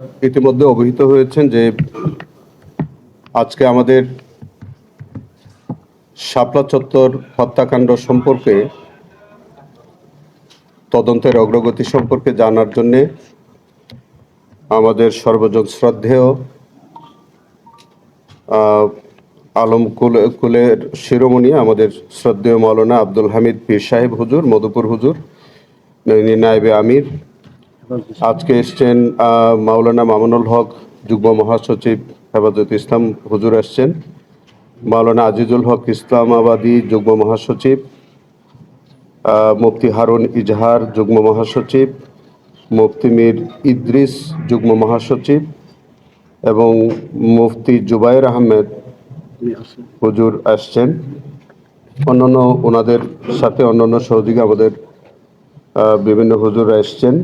ইতিমধ্যে অবহিত হয়েছেন যে আজকে আমাদের শাপলা চত্বর হত্যাকাণ্ড সম্পর্কে তদন্তের অগ্রগতি সম্পর্কে জানার জন্যে আমাদের সর্বজন শ্রদ্ধেয় আলম কুলের শিরোমণি আমাদের শ্রদ্ধেয় মৌলানা আব্দুল হামিদ পীর সাহেব হুজুর, মধুপুর হুজুর, নায়েবে আমির। আজকে এসছেন মাওলানা মামুনুল হক যুগ্ম মহাসচিব হেফাজতে ইসলাম হুজুর আসছেন, মাওলানা আজিজুল হক ইসলামাবাদী যুগ্ম মহাসচিব, মুফতি হারুন ইজহার যুগ্ম মহাসচিব, মুফতি মীর ইদ্রিস যুগ্ম মহাসচিব এবং মুফতি জুবাইর আহমেদ হুজুর আসছেন। অন্যান্য ওনাদের সাথে অন্যান্য সহযোগী আমাদের বিভিন্ন হুজুর আসছেন।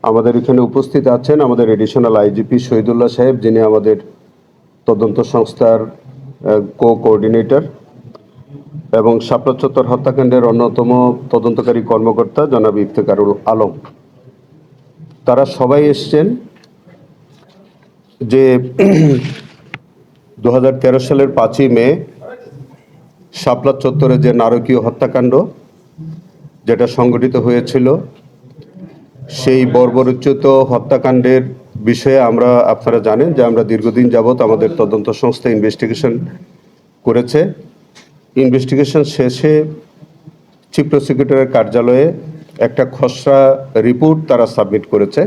আমাদের এখানে উপস্থিত আছেন আমাদের এডিশনাল আইজিপি শহীদুল্লাহ সাহেব, যিনি আমাদের তদন্ত সংস্থার কোঅর্ডিনেটর, এবং শাপলা চত্বর হত্যাকাণ্ডের অন্যতম তদন্তকারী কর্মকর্তা জনাব ইফতেখারুল আলম। তারা সবাই এসছেন যে 2013 সালের 5ই মে শাপলা চত্বরে যে নারকীয় হত্যাকাণ্ড যেটা সংঘটিত হয়েছিল, সেই বর্বরোচিত হত্যাকাণ্ডের বিষয়ে আপনারা জানেন যে আমরা দীর্ঘদিন যাবৎ আমাদের তদন্ত সংস্থা ইনভেস্টিগেশন করেছে। ইনভেস্টিগেশন শেষে চিফ প্রসিকিউটরের কার্যালয়ে একটা খসড়া রিপোর্ট তারা সাবমিট করেছে।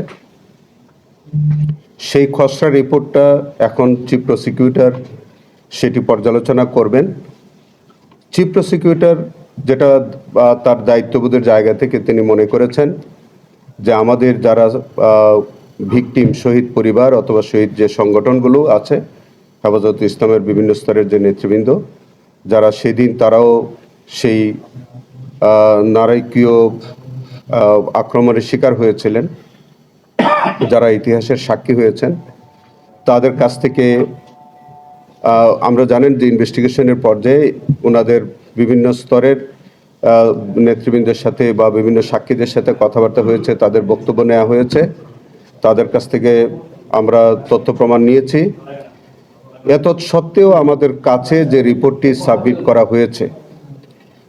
সেই খসড়া রিপোর্টটা এখন চিফ প্রসিকিউটর সেটি পর্যালোচনা করবেন। চিফ প্রসিকিউটর যেটা তার দায়িত্ববোধের জায়গা থেকে তিনি মনে করেছেন যে আমাদের যারা ভিকটিম, শহীদ পরিবার অথবা শহীদ যে সংগঠনগুলো আছে, হেফাজতে ইসলামের বিভিন্ন স্তরের যে নেতৃবৃন্দ যারা সেদিন তারাও সেই নারকীয় আক্রমণের শিকার হয়েছিলেন, যারা ইতিহাসের সাক্ষী হয়েছেন, তাদের কাছ থেকে আমরা জানেন যে ইনভেস্টিগেশনের পর্যায়ে ওনাদের বিভিন্ন স্তরের নেতৃবৃন্দের সাথে বা বিভিন্ন সাক্ষীদের সাথে কথাবার্তা হয়েছে, তাদের বক্তব্য নেওয়া হয়েছে, তাদের কাছ থেকে আমরা তথ্য প্রমাণ নিয়েছি। এত সত্ত্বেও আমাদের কাছে যে রিপোর্টটি সাবমিট করা হয়েছে,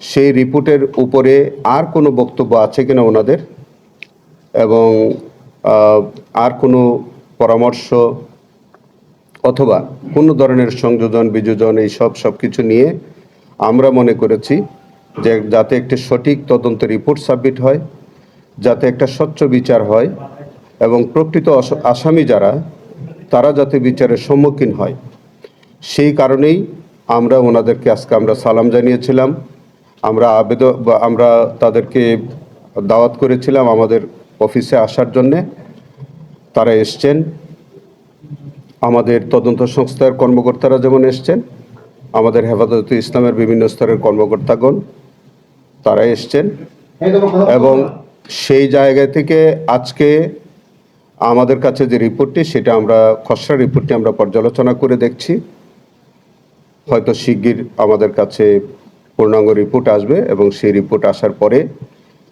সেই রিপোর্টের উপরে আর কোনো বক্তব্য আছে কিনা ওনাদের, এবং আর কোনো পরামর্শ অথবা কোনো ধরনের সংযোজন বিযোজন এই সব কিছু নিয়ে আমরা মনে করেছি যে যাতে একটি সঠিক তদন্ত রিপোর্ট সাবমিট হয়, যাতে একটা স্বচ্ছ বিচার হয় এবং প্রকৃত আসামি যারা তারা যাতে বিচারের সম্মুখীন হয়, সেই কারণেই আমরা ওনাদেরকে আজকে আমরা সালাম জানিয়েছিলাম। আমরা তাদেরকে দাওয়াত করেছিলাম আমাদের অফিসে আসার জন্যে। তারা এসছেন। আমাদের তদন্ত সংস্থার কর্মকর্তারা যেমন এসছেন, আমাদের হেফাজতে ইসলামের বিভিন্ন স্তরের কর্মকর্তাগণ তারা এসছেন, এবং সেই জায়গা থেকে আজকে আমাদের কাছে যে রিপোর্টটি, সেটা আমরা খসড়া রিপোর্টটি আমরা পর্যালোচনা করে দেখছি। হয়তো শিগগির আমাদের কাছে পূর্ণাঙ্গ রিপোর্ট আসবে, এবং সেই রিপোর্ট আসার পরে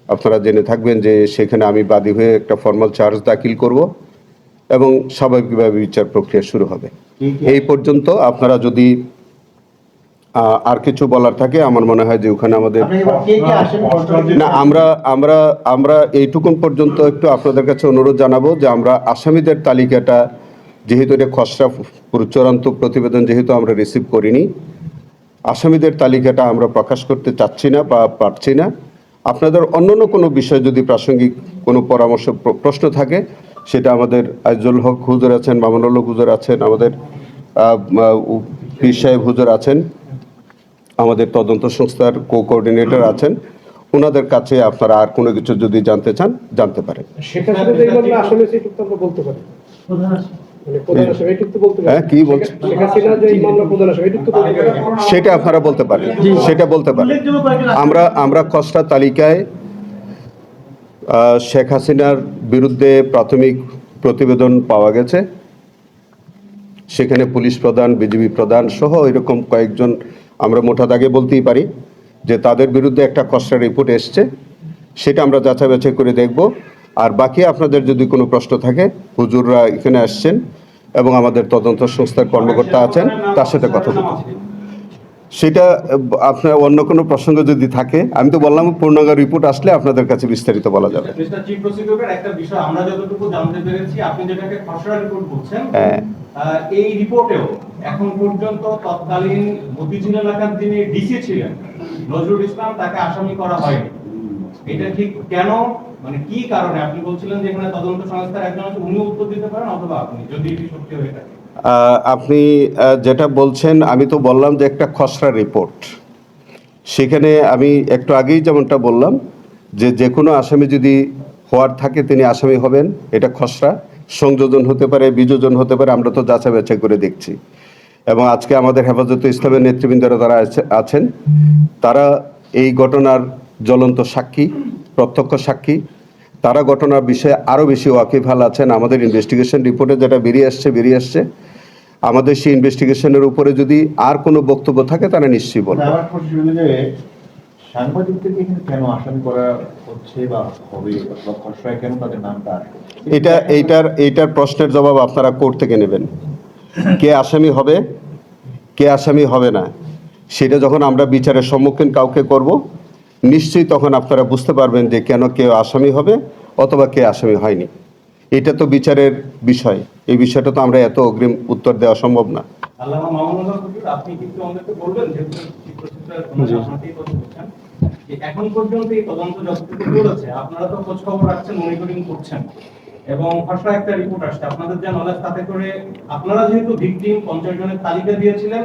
আপনারা জেনে থাকবেন যে সেখানে আমি বাদী হয়ে একটা ফর্মাল চার্জ দাখিল করব এবং স্বাভাবিকভাবে বিচার প্রক্রিয়া শুরু হবে। এই পর্যন্ত আপনারা যদি আর কিছু বলার থাকে, আমার মনে হয় যে ওখানে আমাদের না, আমরা এইটুকুন পর্যন্ত একটু আপনাদের কাছে অনুরোধ জানাবো যে আমরা আসামিদের তালিকাটা, যেহেতু এটা খসড়া চূড়ান্ত প্রতিবেদন যেহেতু আমরা রিসিভ করিনি, আসামিদের তালিকাটা আমরা প্রকাশ করতে চাচ্ছি না বা পারছি না। আপনাদের অন্যান্য কোনো বিষয় যদি প্রাসঙ্গিক কোনো পরামর্শ প্রশ্ন থাকে, সেটা আমাদের আজিজুল হক হুজুর আছেন, মামুনুল হক হুজুর আছেন, আমাদের পীর সাহেব হুজুর আছেন, আমাদের তদন্ত সংস্থার কোঅর্ডিনেটর আছেন, ওনাদের কাছে আপনারা আর কোনো কিছু যদি জানতে চান জানতে পারেন। হ্যাঁ, কি বলছেন সেটা আপনারা বলতে পারেন, সেটা বলতে পারেন। আমরা খসড়া তালিকায় শেখ হাসিনার বিরুদ্ধে প্রাথমিক প্রতিবেদন পাওয়া গেছে, সেখানে পুলিশ প্রধান, বিজিবি প্রধান সহ এরকম কয়েকজন, আমরা মোটা দাগে বলতেই পারি যে তাদের বিরুদ্ধে একটা খসড়া রিপোর্ট এসছে, সেটা আমরা যাচাই বাছাই করে দেখব। আর বাকি আপনাদের যদি কোনো প্রশ্ন থাকে, হুজুররা এখানে আসছেন এবং আমাদের তদন্ত সংস্থার কর্মকর্তা আছেন, তার সাথে কথা বলুন। সেটা আপনার অন্য কোনো প্রসঙ্গ যদি থাকে, আমি তো বললাম পূর্ণাঙ্গ রিপোর্ট আসলে আপনাদের কাছে বিস্তারিত বলা যাবে। মিস্টার চিফ প্রসিকিউটর, একটা বিষয় আমরা যতটুকু জানতে পেরেছি, আপনি যেটাকে খসড়া রিপোর্ট বলছেন, এই রিপোর্টেও এখন পর্যন্ত তৎকালীন মতিঝিল এলাকার যিনি ডিসি ছিলেন নজরুল ইসলাম, তাকে আসামি করা হয়নি। এটা ঠিক কেন, মানে কি কারণে? আপনি বলছিলেন যে এখানে তদন্ত সংস্থার একজন আছে, উনি উত্তর দিতে পারেন, অথবা আপনি, যদি এটি সত্যি হয়ে থাকে। আপনি যেটা বলছেন, আমি তো বললাম যে একটা খসড়া রিপোর্ট, সেখানে আমি একটু আগেই যেমনটা বললাম যে যে কোনো আসামি যদি হওয়ার থাকে তিনি আসামি হবেন, এটা খসড়া। সংযোজন হতে পারে, বিযোজন হতে পারে, আমরা তো যাচাই বাছাই করে দেখছি। এবং আজকে আমাদের হেফাজতে ইসলামের নেতৃবৃন্দরা যারা আছেন, তারা এই ঘটনার জ্বলন্ত সাক্ষী, প্রত্যক্ষ সাক্ষী। তারা ঘটনার বিষয়ে আরও বেশি ওয়াকিবহাল আছেন। আমাদের ইনভেস্টিগেশন রিপোর্টে যেটা বেরিয়ে আসছে, আমাদের সেই ইনভেস্টিগেশনের উপরে যদি আর কোনো বক্তব্য থাকে তারা নিশ্চয়ই বলবে। সাংবাদিকদেরকে এখানে কেন আসামি করা হচ্ছে বা হবে, বা খসড়ায় কেন তাদের নামটা আসবে? এইটার প্রশ্নের জবাব আপনারা কোর্ট থেকে নেবেন। কে আসামি হবে, কে আসামি হবে না, সেটা যখন আমরা বিচারের সম্মুখীন কাউকে করব, নিশ্চয়ই তখন আপনারা বুঝতে পারবেন যে কেন কেউ আসামি হবে অথবা কে আসামি হয়নি। এটা তো বিচারের বিষয়, এই বিষয়টা তো আমরা এত অগ্রিম উত্তর দেওয়া সম্ভব না। আল্লামা মামুনুল হক হুজুর, আপনি কিন্তু আমাদেরকে বলবেন যে চিফ প্রসিকিউটর আপনাকেই কথা বলছেন, যে এখন পর্যন্ত এই তদন্ত যতটুকু চলেছে, আপনারা তো খোঁজ খবর রাখছেন, মনিটরিং করছেন, এবং খসড়া একটা রিপোর্ট আসছে, আপনাদের যে নলেজ, তাতে করে আপনারা যেহেতু ভিকটিম 50 জনের তালিকা দিয়েছিলেন,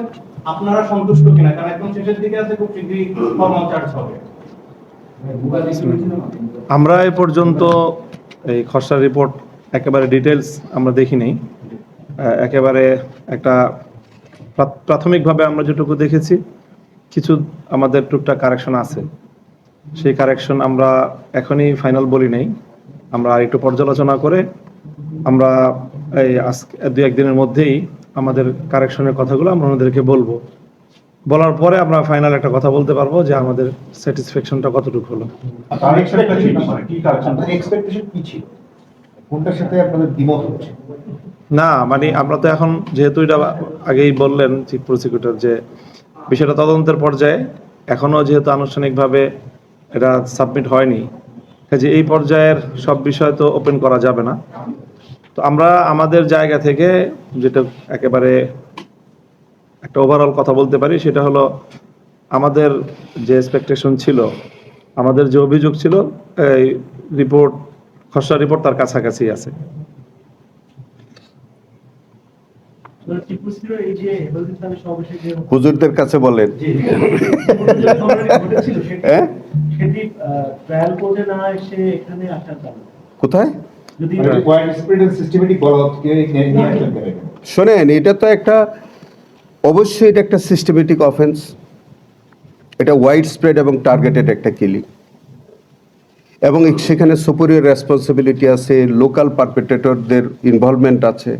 আপনারা সন্তুষ্ট কিনা? কারণ এখন শেষের দিকে আছে, খুব শীঘ্রই ফর্মাল চার্জ হবে। আমরা এ পর্যন্ত এই খসড়া রিপোর্ট একেবারে ডিটেলস আমরা দেখি নেই। একেবারে একটা প্রাথমিকভাবে আমরা যেটুকু দেখেছি, কিছু আমাদের টুকটাক কারেকশন আছে। সেই কারেকশন আমরা এখনই ফাইনাল বলি নাই, আমরা একটু পর্যালোচনা করে আমরা এই আজকে 2-1 দিনের মধ্যেই আমাদের কারেকশনের কথাগুলো আমরা ওনাদেরকে বলবো। বলার পরে আমরা ফাইনাল একটা কথা বলতে পারবো যে আমাদের স্যাটিসফ্যাকশনটা কতটুকু হলো। কোনটার সাথে আপনাদের দ্বিমত হচ্ছে? না, মানে আমরা তো এখন, যেহেতু এটা আগেই বললেন চিফ প্রসিকিউটর, যে বিষয়টা তদন্তের পর্যায়ে, এখনো যেহেতু আনুষ্ঠানিকভাবে এটা সাবমিট হয়নি, কাজে এই পর্যায়ের সব বিষয় তো ওপেন করা যাবে না। তো আমরা আমাদের জায়গা থেকে যেটা একেবারে একটা ওভারঅল কথা বলতে পারি, সেটা হলো আমাদের যে এক্সপেকটেশন ছিল, আমাদের যে অভিযোগ ছিল, এই রিপোর্ট, খসড়া রিপোর্ট তার কাছাকাছি আছে। হুজুরদের কাছে বলেন। কোথায়? শোনেন, এটা তো একটা, অবশ্যই এটা একটা সিস্টেমেটিক অফেন্স, এটা ওয়াইড স্প্রেড এবং টার্গেটেড একটা কিলিং, এবং সেখানে সুপিরিয়র রেসপন্সিবিলিটি আছে, লোকাল পারপেট্রেটরদের ইনভলভমেন্ট আছে।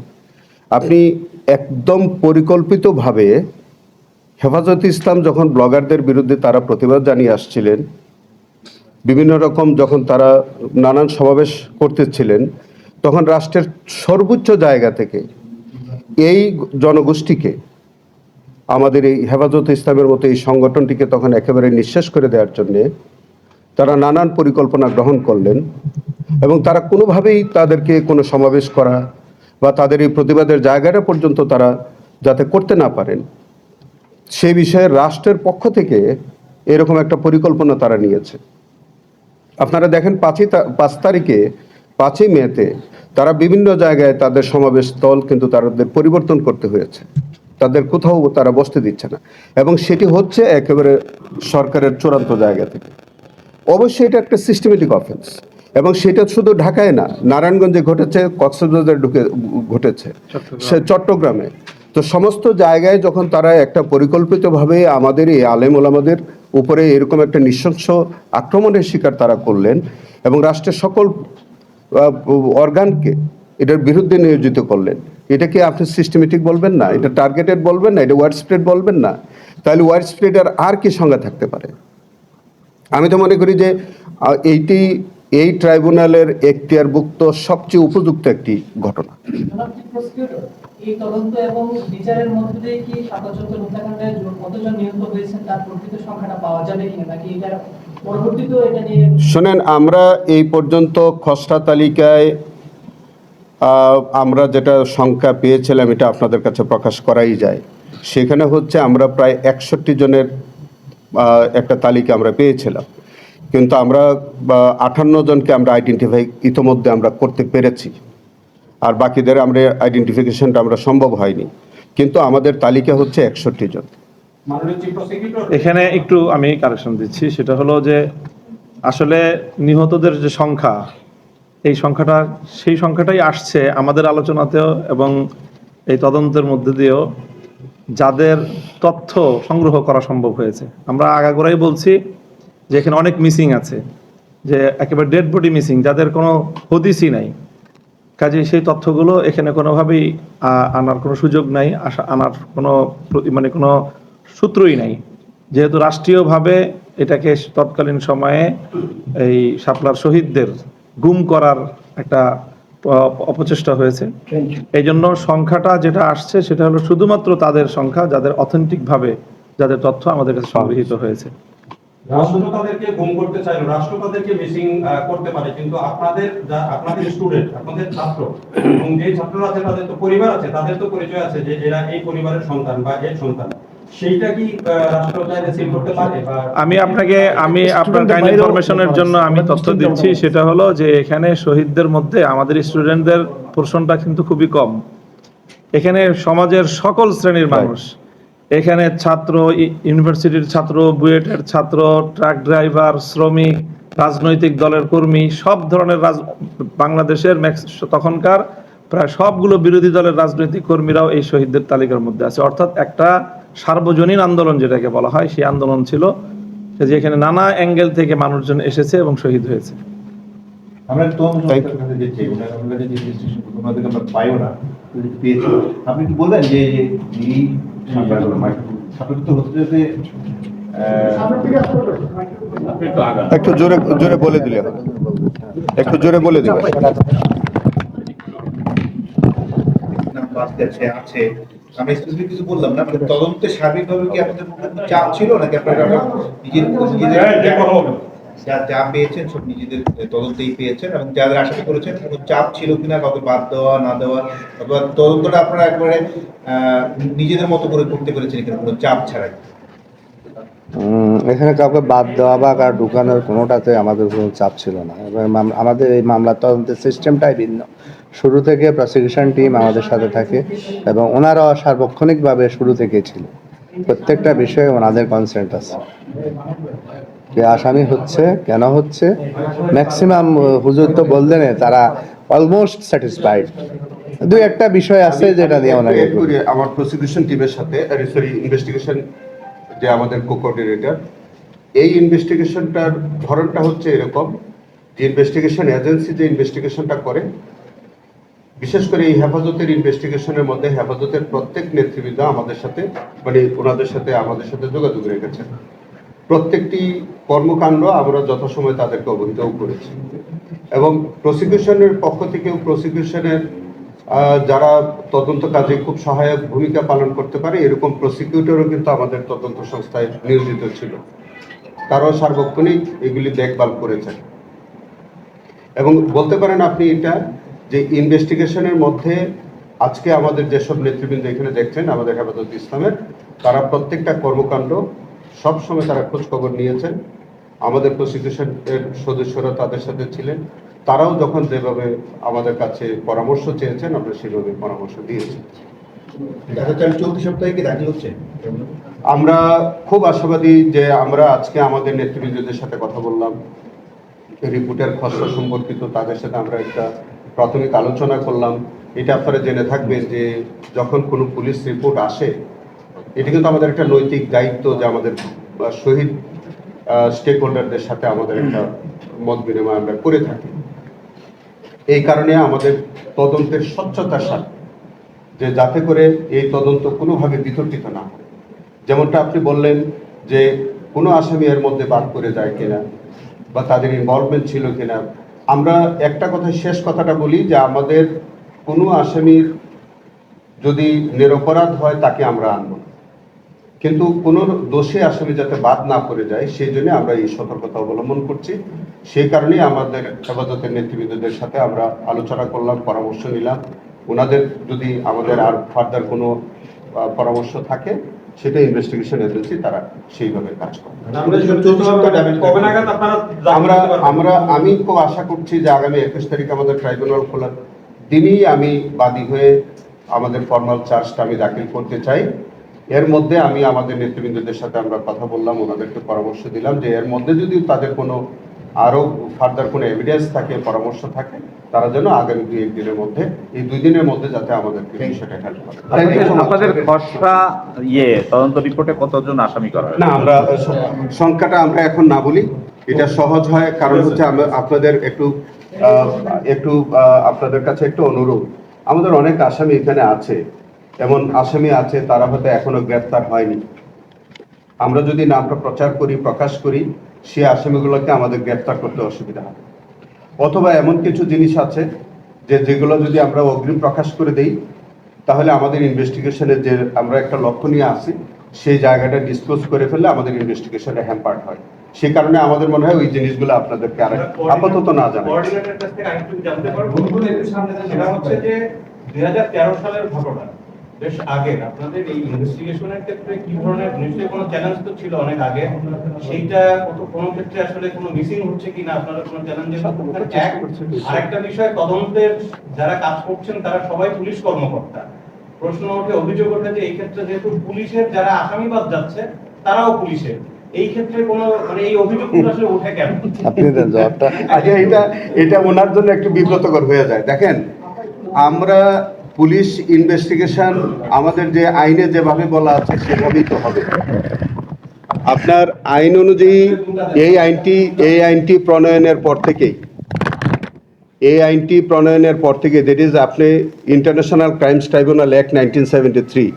আপনি একদম পরিকল্পিতভাবে, হেফাজতে ইসলাম যখন ব্লগারদের বিরুদ্ধে তারা প্রতিবাদ জানিয়ে আসছিলেন, বিভিন্ন রকম যখন তারা নানান সমাবেশ করতেছিলেন, তখন রাষ্ট্রের সর্বোচ্চ জায়গা থেকে এই জনগোষ্ঠীকে, আমাদের এই হেফাজতে ইসলামের মতো এই সংগঠনটিকে তখন একেবারে নিঃশেষ করে দেওয়ার জন্যে তারা নানান পরিকল্পনা গ্রহণ করলেন, এবং তারা কোনোভাবেই তাদেরকে কোনো সমাবেশ করা বা তাদের এই প্রতিবাদের জায়গাটা পর্যন্ত তারা যাতে করতে না পারেন, সেই বিষয়ে রাষ্ট্রের পক্ষ থেকে এরকম একটা পরিকল্পনা তারা নিয়েছে। আপনারা দেখেন 5 তারিখে, 5ই মেতে তারা বিভিন্ন জায়গায় তাদের সমাবেশ স্থল কিন্তু তাদের পরিবর্তন করতে হয়েছে, তাদের কোথাও তারা বসতে দিচ্ছে না, এবং সেটি হচ্ছে একেবারে সরকারের চূড়ান্ত জায়গা থেকে। অবশ্যই এটা একটা সিস্টেমেটিক অফেন্স, এবং সেটা শুধু ঢাকায় না, নারায়ণগঞ্জে ঘটেছে, কক্সবাজারে ঘটেছে, সে চট্টগ্রামে। তো সমস্ত জায়গায় যখন তারা একটা পরিকল্পিতভাবে আমাদের এই আলেম ওলামাদের উপরে এরকম একটা নৃশংস আক্রমণের শিকার তারা করলেন, এবং রাষ্ট্রের সকল অর্গানকে এটার বিরুদ্ধে নিয়োজিত করলেন, এটাকে আপনি সিস্টেমেটিক বলবেন না, এটা টার্গেটেড বলবেন না, এটা ওয়াইড স্প্রেড বলবেন না, তাহলে ওয়াইড স্প্রেড আর কি সংজ্ঞা থাকতে পারে? আমি তো মনে করি যে এই ট্রাইব্যুনালের এখতিয়ারভুক্ত সবচেয়ে উপযুক্ত একটি ঘটনা। জনাব চিফ প্রসিকিউটর, এই তদন্ত এবং বিচারের মধ্যে দিয়ে কি সাদাচন্দ্র হত্যাকাণ্ডে কতজন নিহত হয়েছেন তার প্রকৃত সংখ্যাটা পাওয়া যাবে কিনা, নাকি এটা পরবর্তীতেও এটা নিয়ে? শোনেন, আমরা এই পর্যন্ত খসড়া তালিকায় আমরা যেটা সংখ্যা পেয়েছিলাম এটা আপনাদের কাছে প্রকাশ করাই যায়। সেখানে হচ্ছে আমরা প্রায় 61 জনের একটা তালিকা আমরা পেয়েছিলাম, কিন্তু আমরা 58 জনকে আমরা আইডেন্টিফাই ইতোমধ্যে আমরা করতে পেরেছি, আর বাকিদের আমরা আইডেন্টিফিকেশনটা আমরা সম্ভব হয়নি, কিন্তু আমাদের তালিকা হচ্ছে 61 জন। মাননীয় চিফ প্রসিকিউটর, এখানে একটু আমি কারেকশন দিচ্ছি, সেটা হলো যে আসলে নিহতদের যে সংখ্যা, এই সংখ্যাটা সেই সংখ্যাটাই আসছে আমাদের আলোচনাতেও এবং এই তদন্তের মধ্যে দিয়েও, যাদের তথ্য সংগ্রহ করা সম্ভব হয়েছে। আমরা আগাগোড়াই বলছি যে এখানে অনেক মিসিং আছে, যে একেবারে ডেড বডি মিসিং, যাদের কোনো হদিসই নাই। কাজেই সেই তথ্যগুলো এখানে কোনোভাবেই আনার কোনো সুযোগ নাই, আনার কোনো মানে কোনো সূত্রই নাই, যেহেতু রাষ্ট্রীয়ভাবে এটাকে তৎকালীন সময়ে এই শাপলার শহীদদের গুম করার একটা অপচেষ্টা হয়েছে। এই জন্য সংখ্যাটা যেটা আসছে সেটা হলো শুধুমাত্র তাদের সংখ্যা যাদের অথেন্টিকভাবে যাদের তথ্য আমাদের কাছে সংগৃহীত হয়েছে। রাষ্ট্র তাদেরকে গুম করতে চাইলো, রাষ্ট্র তাদেরকে মিসিং করতে পারে, কিন্তু আপনাদের স্টুডেন্ট, আপনাদের ছাত্র এবং যে ছাত্ররা আছে তাদের তো পরিবার আছে, তাদের তো পরিচয় আছে যে এরা এই পরিবারের সন্তান বা এর সন্তান। সেইটা কি রাষ্ট্র চাইলে সিল করতে পারে? আমি আপনার কাইন্ড ইনফরমেশনের জন্য আমি তথ্য দিচ্ছি, সেটা হলো যে এখানে শহীদদের মধ্যে আমাদের স্টুডেন্টদের পোরশনটা কিন্তু খুবই কম। এখানে সমাজের সকল শ্রেণীর মানুষ, এখানে ছাত্র, ইউনিভার্সিটির ছাত্র, বুয়েটের ছাত্র, ট্রাক ড্রাইভার, শ্রমিক, রাজনৈতিক দলের কর্মী, সব ধরনের বাংলাদেশের তখনকার প্রায় সবগুলো বিরোধী দলের রাজনৈতিক কর্মীরাও এই শহীদদের তালিকার মধ্যে আছে। অর্থাৎ একটা সার্বজনীন আন্দোলন যেটাকে বলা হয়, সেই আন্দোলন ছিল, যেখানে নানা অ্যাঙ্গেল থেকে মানুষজন এসেছে এবং শহীদ হয়েছে। আমরা কাছে যেতে আমরা যে ওনাদেরকে আমরা পাইও না, পেয়েছি। আপনি একটু বলবেন যে এই ছাত্র তো হতে যেতে একটু জোরে জোরে বলে দিলে হবে, একটু জোরে বলে দিবে। আছে আমরা স্পেসিফিক কিছু বললাম না, মানে তদন্তে সার্বিকভাবে কি আপনাদের চাপ ছিল নাকি আপনারা যা পেয়েছেন সব নিজেদের তদন্তেই পেয়েছেন, এবং যাদের আশা করেছেন কোনো চাপ ছিল কিনা, কাউকে বাদ দেওয়া না দেওয়া, অথবা তদন্তটা আপনারা একবারে নিজেদের মতো করে করতে পেরেছেন এখানে কোনো চাপ ছাড়াই? এখানে কাউকে বাদ দেওয়া বা কার ঢুকানোর কোনোটাতে আমাদের কোনো চাপ ছিল না। এবং আমাদের এই মামলার তদন্তের সিস্টেমটাই ভিন্ন। শুরু থেকে প্রসিকিউশন টিম আমাদের সাথে থাকে এবং ওনারাও সার্বক্ষণিকভাবে শুরু থেকেই ছিল। প্রত্যেকটা বিষয়ে ওনাদের কনসেন্ট আছে, যে আসামি হচ্ছে কেন হচ্ছে। ম্যাক্সিমাম হুজুর তো বললেন তারা অলমোস্ট স্যাটিসফাইড। দুই একটা বিষয় আছে যেটা দিয়ে ওনাকে আমার প্রসিকিউশন টিমের সাথে, সরি ইনভেস্টিগেশন যে আমাদের কো-কোঅর্ডিনেটর, এই ইনভেস্টিগেশনটার ধরনটা হচ্ছে এরকম যে ইনভেস্টিগেশন এজেন্সি যে ইনভেস্টিগেশনটা করে, বিশেষ করে এই হেফাজতের ইনভেস্টিগেশনের মধ্যে হেফাজতের প্রত্যেক নেতৃবৃন্দ আমাদের সাথে, মানে ওনাদের সাথে আমাদের সাথে যোগাযোগ রেখেছেন। প্রত্যেকটি কর্মকাণ্ড আমরা যথাসময় তাদেরকে অবহিতও করেছি, এবং প্রসিকিউশনের পক্ষ থেকেও প্রসিকিউশনের যারা তদন্ত কাজে খুব সহায়ক ভূমিকা পালন করতে পারে এরকম প্রসিকিউটরও কিন্তু আমাদের তদন্ত সংস্থায় নিয়োজিত ছিল। তারাও সার্বক্ষণিক এগুলি দেখভাল করেছেন, এবং বলতে পারেন আপনি এটা যে ইনভেস্টিগেশনের মধ্যে আজকে আমাদের যেসব নেতৃবৃন্দ এখানে দেখছেন আমাদের হেফাজত ইসলামের, তারা প্রত্যেকটা কর্মকাণ্ড সবসময় তারা খোঁজ খবর নিয়েছেন। আমাদের প্রসিকিউশনের সদস্যরা তাদের সাথে ছিলেন, তারাও যখন যেভাবে আমাদের কাছে পরামর্শ চেয়েছেন আমরা সেভাবে পরামর্শ দিয়েছি। চলতি সপ্তাহে কি দাখিল হচ্ছে? আমরা খুব আশাবাদী যে আমরা আজকে আমাদের নেতৃবৃন্দদের সাথে কথা বললাম, রিপোর্টের খসড়া সম্পর্কিত তাদের সাথে আমরা একটা প্রাথমিক আলোচনা করলাম। এটা আপনারা জেনে থাকবেন যে যখন কোনো পুলিশ রিপোর্ট আসে, এটি কিন্তু আমাদের একটা নৈতিক দায়িত্ব যে আমাদের শহীদ স্টেক হোল্ডারদের সাথে আমাদের একটা মত বিনিময় আমরা করে থাকি। এই কারণে আমাদের তদন্তের স্বচ্ছতার সাথে, যে যাতে করে এই তদন্ত কোনোভাবে বিতর্কিত না হয়। যেমনটা আপনি বললেন যে কোনো আসামি এর মধ্যে বাদ করে যায় কিনা বা তাদের ইনভলভমেন্ট ছিল কিনা, আমরা একটা কথা, শেষ কথাটা বলি যে আমাদের কোনো আসামির যদি নিরপরাধ হয় তাকে আমরা আনব না, কিন্তু কোনো দোষী আসামি যাতে বাদ না পড়ে যায় সেই জন্য আমরা এই সতর্কতা অবলম্বন করছি। সেই কারণেই আমাদের হেফাজতের নেতৃবৃন্দদের সাথে আমরা আলোচনা করলাম, পরামর্শ নিলাম। ওনাদের যদি আমাদের আর ফার্দার কোনো পরামর্শ থাকে সেটা ইনভেস্টিগেশন এজেন্সি তারা সেইভাবে কাজ করে। আমি খুব আশা করছি যে আগামী 21 তারিখ আমাদের ট্রাইব্যুনাল খোলার দিনই আমি বাদী হয়ে আমাদের ফর্মাল চার্জটা আমি দাখিল করতে চাই। এর মধ্যে আমি আমাদের নেতৃবৃন্দদের সাথে আমরা কথা বললাম, ওনাদেরকে পরামর্শ দিলাম যে এর মধ্যে যদি তাদের কোনো আরো ফার্দার কোনো এভিডেন্স থাকে, পরামর্শ থাকে, তারা যেন আগামী 2-1 দিনের মধ্যে, এই 2 দিনের মধ্যে যাতে আমাদেরকে বিষয়টা হেল্প করে। আপনাদের খসড়া তদন্ত রিপোর্টে কতজন আসামি করা হয়? না, আমরা সংখ্যাটা আমরা এখন না বলি, এটা সহজ হয়। কারণ হচ্ছে আমরা আপনাদের একটু আপনাদের কাছে একটু অনুরোধ, আমাদের অনেক আসামি এখানে আছে, এমন আসামি আছে তারা হয়তো এখনো গ্রেফতার হয়নি। আমরা যদি নামটা প্রচার করি, প্রকাশ করি, সে আসামিগুলোকে আমাদের গ্রেফতার করতে অসুবিধা হবে। অথবা এমন কিছু জিনিস আছে যেগুলো যদি আমরা অগ্রিম প্রকাশ করে দেই তাহলে আমাদের ইনভেস্টিগেশনের যে আমরা একটা লক্ষ্য নিয়ে আসি সেই জায়গাটা ডিসক্লোজ করে ফেললে আমাদের ইনভেস্টিগেশনে হ্যাম্পার্ড হয়। সেই কারণে আমাদের মনে হয় ওই জিনিসগুলো আপনাদেরকে আর আপাতত না জানাই। কোঅর্ডিনেটরের কাছ থেকে আরেকটু জানতে পারবো, সেটা হচ্ছে যে 2013 সালের ঘটনা, বেশ আগের, আপনাদের এই ইনভেস্টিগেশনের ক্ষেত্রে কি ধরনের, নিশ্চয়ই কোনো চ্যালেঞ্জ তো ছিল অনেক আগে, সেইটা কোনো ক্ষেত্রে আসলে কোনো মিসিং হচ্ছে কিনা আপনারা কোনো চ্যালেঞ্জের? আরেকটা বিষয়, তদন্তের যারা কাজ করছেন তারা সবাই পুলিশ কর্মকর্তা। প্রশ্ন ওঠে, অভিযোগ ওঠে যে এই ক্ষেত্রে যেহেতু পুলিশের যারা আসামিবাদ যাচ্ছে তারাও পুলিশের, এই ক্ষেত্রে কোনো মানে এই অভিযোগগুলো আসলে ওঠে কেন? আপনি দেন জবাবটা। আচ্ছা, এটা ওনার জন্য একটু বিব্রতকর হয়ে যায়। দেখেন, আমরা পুলিশ ইনভেস্টিগেশন আমাদের যে আইনে যেভাবে বলা আছে সেভাবেই তো হবে। আপনার আইন অনুযায়ী এই আইনটি প্রণয়নের পর থেকেই দ্যাট ইজ আপনি ইন্টারন্যাশনাল ক্রাইমস ট্রাইব্যুনাল অ্যাক্ট 1973,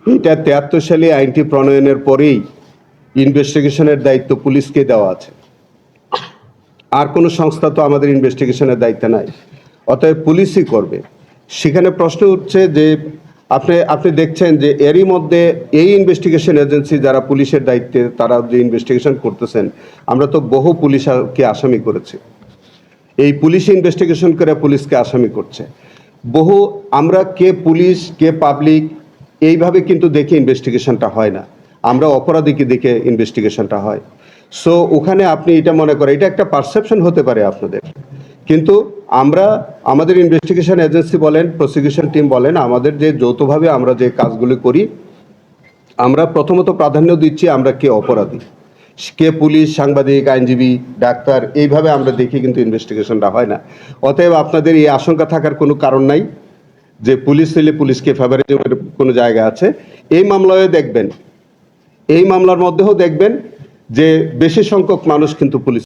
এটা 73 সালে আইনটি প্রণয়নের পরেই ইনভেস্টিগেশনের দায়িত্ব পুলিশকে দেওয়া আছে। আর কোনো সংস্থা তো আমাদের ইনভেস্টিগেশনের দায়িত্ব নাই, অতএব পুলিশই করবে। সেখানে প্রশ্ন উঠছে যে আপনি দেখছেন যে এরই মধ্যে এই ইনভেস্টিগেশন এজেন্সি যারা পুলিশের দায়িত্বে তারা যে ইনভেস্টিগেশন করতেছেন, আমরা তো বহু পুলিশকে আসামি করেছি। এই পুলিশ ইনভেস্টিগেশন করে পুলিশকে আসামি করছে বহু। আমরা কে পুলিশ কে পাবলিক এইভাবে কিন্তু দেখে ইনভেস্টিগেশনটা হয় না, আমরা অপরাধীকে দেখে ইনভেস্টিগেশনটা হয়। সো ওখানে আপনি এটা মনে করেন, এটা একটা পারসেপশন হতে পারে আপনাদের, কিন্তু আমরা আমাদের ইনভেস্টিগেশন এজেন্সি বলেন, প্রসিকিউশন টিম বলেন, আমাদের যে যৌথভাবে আমরা যে কাজগুলি করি, আমরা প্রথমত প্রাধান্য দিচ্ছি আমরা কে অপরাধী, কে পুলিশ, সাংবাদিক, আইনজীবী, ডাক্তার, এইভাবে আমরা দেখি কিন্তু ইনভেস্টিগেশনটা হয় না। অতএব আপনাদের এই আশঙ্কা থাকার কোনো কারণ নাই যে পুলিশ হলে পুলিশকে ফেভারিজমের কোনো জায়গা আছে। এই মামলায় দেখবেন, এই মামলার মধ্যেও দেখবেন যে বেশি সংখ্যক মানুষ কিন্তু পুলিশ